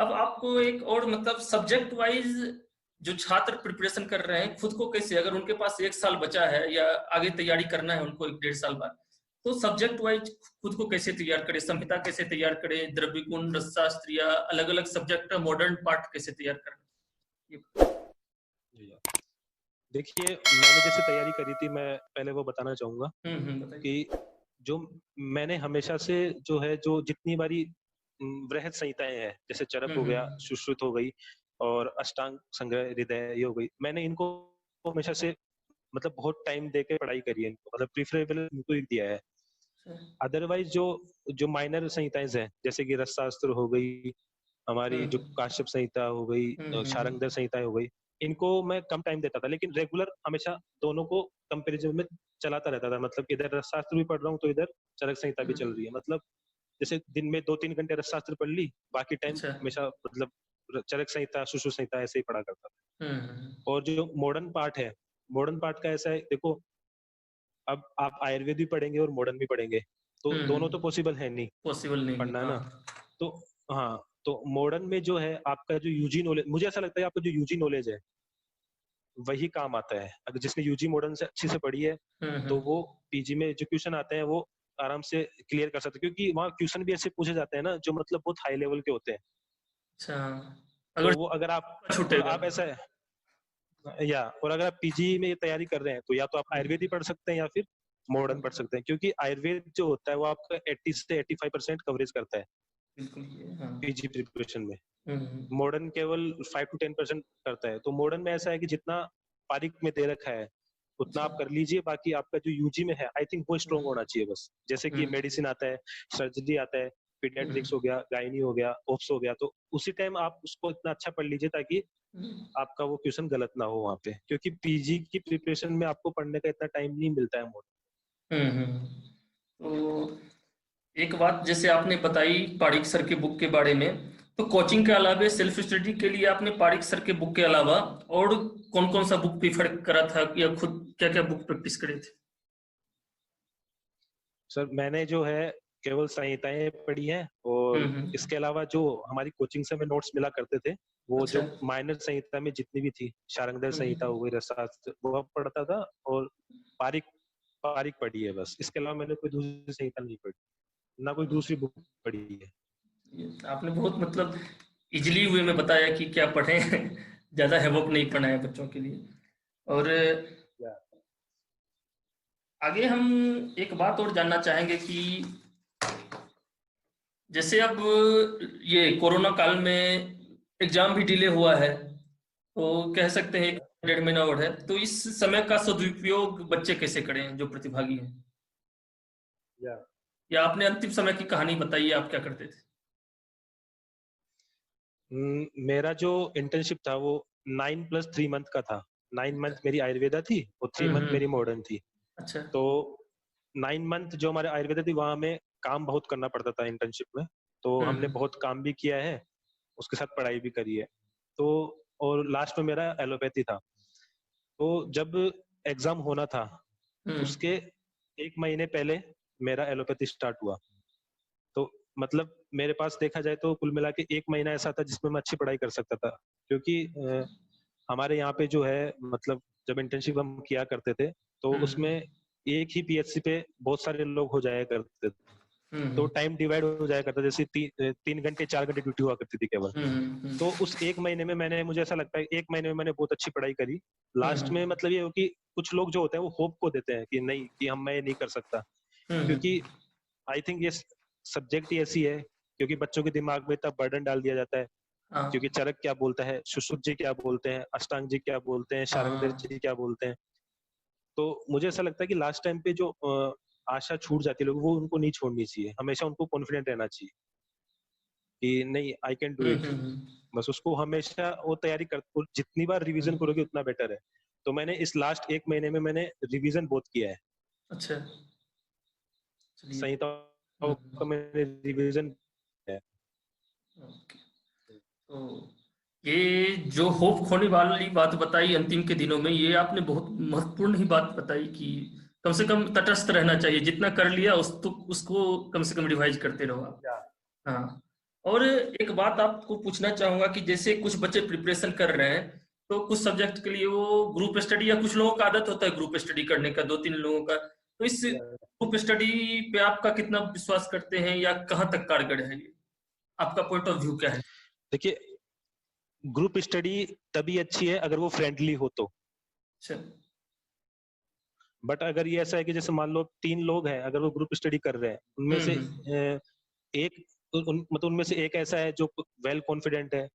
अब आपको एक और मतलब सब्जेक्ट वाइज जो छात्र प्रिपरेशन कर रहे हैं खुद को कैसे, अगर उनके पास 1 साल बचा है या आगे तैयारी करना है उनको 1 डेढ़ साल बाद, तो सब्जेक्ट वाइज खुद को कैसे तैयार करें, संहिता कैसे तैयार करें, द्रव्य गुण, रसशास्त्र या अलग अलग सब्जेक्ट मॉडर्न पार्ट कैसे तैयार करें? देखिए, मैंने जैसे तैयारी करी थी, मैं पहले वो बताना चाहूंगा बताइए। कि जो मैंने हमेशा से जो है, जो जितनी बारी बृहद संहिताएं हैं, जैसे चरक हो गया, सुश्रुत हो गई और अष्टांग संग्रह हृदय ये हो गई, मैंने इनको हमेशा से मतलब बहुत टाइम दे के पढ़ाई करी है इनको, मतलब प्रिफरेबल इनको ही दिया है। अदरवाइज जो जो माइनर संहिताएं हैं, जैसे कि रसशास्त्र हो गई, हमारी जो काश्यप संहिता हो गई, शारंगधर संहिताएं हो गई, इनको मैं कम टाइम देता था, लेकिन रेगुलर हमेशा दोनों को कंपैरिजन में चलाता रहता था। मतलब इधर रसशास्त्र भी पढ़ रहा हूँ तो इधर चरक संहिता भी चल रही है। मतलब जैसे दिन में 2-3 घंटे रसशास्त्र पढ़ ली, बाकी टाइम अच्छा। हमेशा मतलब चरक संहिता, सुश्रुत संहिता ऐसे ही पढ़ा करता था। और जो मॉडर्न पार्ट है, मॉडर्न पार्ट का ऐसा है, देखो अब आप आयुर्वेद भी पढ़ेंगे और मॉडर्न भी पढ़ेंगे, तो दोनों तो पॉसिबल है नहीं, पॉसिबल नहीं पढ़ना है हाँ। ना। तो हाँ, तो मॉडर्न में जो है आपका जो यूजी नॉलेज, मुझे ऐसा लगता है आपका जो यूजी नॉलेज है वही काम आता है। अगर जिसने यूजी मॉडर्न से अच्छी से पढ़ी है तो वो पीजी में जो क्वेश्चन आते हैं वो आराम से क्लियर कर सकते हैं, क्योंकि वहाँ क्वेश्चन भी ऐसे पूछे जाते हैं ना जो मतलब बहुत हाई लेवल के होते हैं। अच्छा, तो अगर वो अगर आप और छूटेगा। आप ऐसा है या और अगर आप पीजी में तैयारी कर रहे हैं तो या तो आप आयुर्वेद ही पढ़ सकते हैं या फिर मॉडर्न पढ़ सकते हैं, क्योंकि आयुर्वेद जो होता है वो आपका 80 से 85% कवरेज करता है बिल्कुल ये हाँ। पीजी प्रिपरेशन में। मॉडर्न केवल 5 to 10% करता है। तो मॉडर्न में ऐसा है कि जितना पारिक में दे रखा है उतना आप कर लीजिए, बाकी आपका जो यूजी में है आई थिंक वो स्ट्रॉन्ग होना चाहिए बस। जैसे कि मेडिसिन आता है, सर्जरी आता है, पीडियाट्रिक्स हो गया, गायनी हो गया, ओप्स हो गया, तो उसी टाइम आप उसको इतना अच्छा पढ़ लीजिए ताकि आपका वो क्वेश्चन गलत ना हो वहाँ पे, क्योंकि पीजी की प्रिपरेशन में आपको पढ़ने का इतना टाइम नहीं मिलता है हम्म। तो एक बात जैसे आपने बताई पारिक सर के बुक के बारे में, तो कोचिंग के अलावा सेल्फ स्टडी के लिए आपने पारिक सर के बुक के अलावा और कौन कौन सा बुक प्रीफर करा था या खुद क्या क्या बुक प्रैक्टिस करे थे? सर मैंने जो है केवल संहिताएं पढ़ी हैं, और इसके अलावा जो हमारी कोचिंग से हमें नोट्स मिला करते थे वो अच्छा। जो माइनर संहिता में जितनी भी थी, शारंगधर संहिता हो गई, रसशास्त्र, वो पढ़ता था, और पारिक पारिक पढ़ी है बस। इसके अलावा मैंने कोई दूसरी संहिता नहीं पढ़ी, ना कोई दूसरी बुक पढ़ी है। आपने बहुत मतलब इजिली वे में बताया कि क्या पढ़ें ज्यादा हेवॉक नहीं पढ़ना है बच्चों के लिए। और आगे हम एक बात और जानना चाहेंगे कि जैसे अब ये कोरोना काल में एग्जाम भी डिले हुआ है, तो कह सकते हैं 1-1.5 महीना और है, तो इस समय का सदुपयोग बच्चे कैसे करें जो प्रतिभागी हैं? या आपने अंतिम समय की कहानी बताइए, आप क्या करते थे? मेरा जो इंटर्नशिप था वो 9+3 मंथ का था। 9 मंथ मेरी आयुर्वेदा थी और 3 मंथ मेरी मॉडर्न थी। अच्छा। तो 9 मंथ जो हमारे आयुर्वेदा थी वहां हमें काम बहुत करना पड़ता था इंटर्नशिप में, तो हमने बहुत काम भी किया है, उसके साथ पढ़ाई भी करी है। तो और लास्ट में मेरा एलोपैथी था। तो जब एग्जाम होना था उसके 1 महीने पहले मेरा एलोपैथी स्टार्ट हुआ। तो मतलब मेरे पास देखा जाए तो कुल मिला के 1 महीना ऐसा था जिसमें मैं अच्छी पढ़ाई कर सकता था, क्योंकि हमारे यहाँ पे जो है मतलब जब इंटर्नशिप हम किया करते थे तो उसमें एक ही पीएचसी पे बहुत सारे लोग हो जाया करते थे, तो टाइम डिवाइड हो जाया करता, जैसे 3 घंटे 4 घंटे ड्यूटी हुआ करती थी केवल। तो उस 1 महीने में मैंने, मुझे ऐसा लगता है 1 महीने में मैंने बहुत अच्छी पढ़ाई करी। लास्ट में मतलब ये हो कि कुछ लोग जो होते हैं वो होप को देते हैं कि नहीं, कि मैं नहीं कर सकता, क्योंकि आई थिंक ये सब्जेक्ट ही ऐसी है, क्योंकि बच्चों के दिमाग में इतना बर्डन डाल दिया जाता है, क्योंकि चरक क्या बोलता है, सुश्रुत जी क्या बोलते हैं, अष्टांग जी क्या बोलते हैं, शारंगधर जी क्या बोलते हैं। तो मुझे ऐसा लगता है कि लास्ट टाइम पे जो आशा छूट जाती है लोगों, वो उनको नहीं छोड़नी चाहिए, हमेशा उनको कॉन्फिडेंट रहना चाहिए कि नहीं, आई कैन डू इट। बस उसको हमेशा वो तैयारी कर, जितनी बार रिवीजन करोगे उतना बेटर है। तो मैंने इस लास्ट 1 महीने में मैंने रिवीजन बहुत किया है। अच्छा, चलिए। संहिताओं का मैंने रिवीजन है। तो ये जो होप खोने वाली बात बताई अंतिम के दिनों में, ये आपने बहुत महत्वपूर्ण ही बात बताई कि कम से कम तटस्थ रहना चाहिए, जितना कर लिया उसको कम से कम रिवाइज करते रहो आप। हाँ, और एक बात आपको पूछना चाहूंगा कि जैसे कुछ बच्चे प्रिपरेशन कर रहे हैं, तो कुछ सब्जेक्ट के लिए वो ग्रुप स्टडी, या कुछ लोगों का आदत होता है ग्रुप स्टडी करने का, 2-3 लोगों का, तो इस ग्रुप स्टडी पे आपका कितना विश्वास करते हैं, या कहाँ तक कारगर है ये? आपका पॉइंट ऑफ व्यू क्या है? देखिए, ग्रुप स्टडी तभी अच्छी है अगर वो फ्रेंडली हो तो। अच्छा। बट अगर ये ऐसा है कि जैसे मान लो 3 लोग हैं, अगर वो ग्रुप स्टडी कर रहे हैं, उनमें से एक मतलब उनमें से एक ऐसा है जो वेल कॉन्फिडेंट है,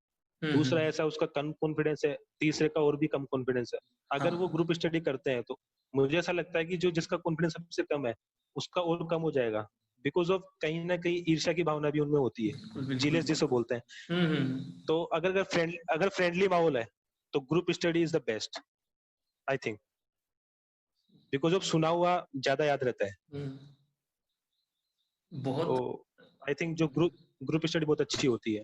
दूसरा ऐसा उसका कम कॉन्फिडेंस है, तीसरे का और भी कम कॉन्फिडेंस है। अगर वो ग्रुप स्टडी करते हैं तो मुझे ऐसा लगता है कि जो जिसका कॉन्फिडेंस सबसे कम है, उसका और कम हो जाएगा, बिकॉज ऑफ कहीं ना कहीं ईर्ष्या की भावना भी उनमें होती है, बिल्कुल बिल्कुल। जीलेस जिसे बोलते हैं। तो अगर फ्रेंडली माहौल है तो group study is the best, I think, because of सुना हुआ ज्यादा याद रहता है। बहुत। तो आई थिंक जो ग्रुप स्टडी बहुत अच्छी होती है,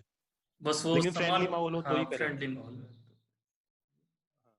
बस वो लेकिन सवाल, फ्रेंडली माहौल हो तो हाँ ही करें। फ्रेंडली माहौल में।